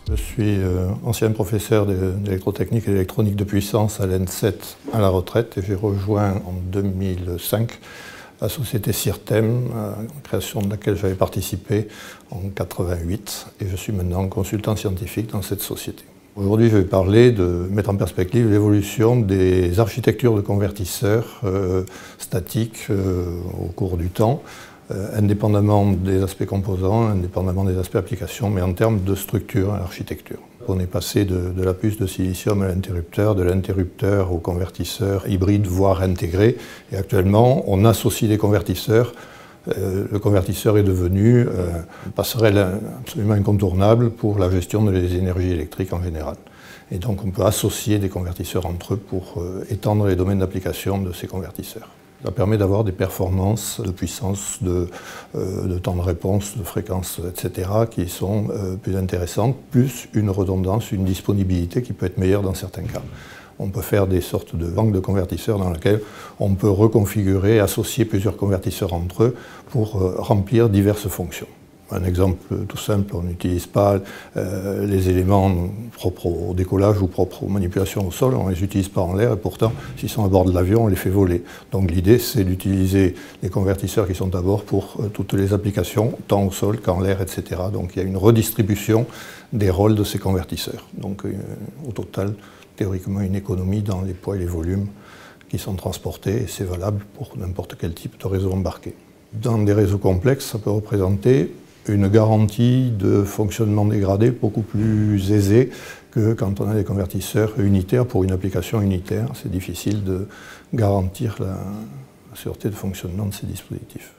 Je suis ancien professeur d'électrotechnique et d'électronique de puissance à l'ENSET à la retraite et j'ai rejoint en 2005 la société Sirtem, création de laquelle j'avais participé en 88 et je suis maintenant consultant scientifique dans cette société. Aujourd'hui, je vais parler de mettre en perspective l'évolution des architectures de convertisseurs statiques au cours du temps, indépendamment des aspects composants, indépendamment des aspects applications, mais en termes de structure et d'architecture. On est passé de la puce de silicium à l'interrupteur, de l'interrupteur au convertisseur hybride, voire intégré. Et actuellement, on associe des convertisseurs. Le convertisseur est devenu une passerelle absolument incontournable pour la gestion des énergies électriques en général. Et donc on peut associer des convertisseurs entre eux pour étendre les domaines d'application de ces convertisseurs. Ça permet d'avoir des performances de puissance, de temps de réponse, de fréquence, etc. qui sont plus intéressantes, plus une redondance, une disponibilité qui peut être meilleure dans certains cas. On peut faire des sortes de banques de convertisseurs dans lesquelles on peut reconfigurer, associer plusieurs convertisseurs entre eux pour remplir diverses fonctions. Un exemple tout simple, on n'utilise pas les éléments propres au décollage ou propres aux manipulations au sol, on ne les utilise pas en l'air et pourtant, s'ils sont à bord de l'avion, on les fait voler. Donc l'idée, c'est d'utiliser les convertisseurs qui sont à bord pour toutes les applications, tant au sol qu'en l'air, etc. Donc il y a une redistribution des rôles de ces convertisseurs. Donc au total, théoriquement, une économie dans les poids et les volumes qui sont transportés et c'est valable pour n'importe quel type de réseau embarqué. Dans des réseaux complexes, ça peut représenter une garantie de fonctionnement dégradé beaucoup plus aisée que quand on a des convertisseurs unitaires pour une application unitaire. C'est difficile de garantir la sûreté de fonctionnement de ces dispositifs.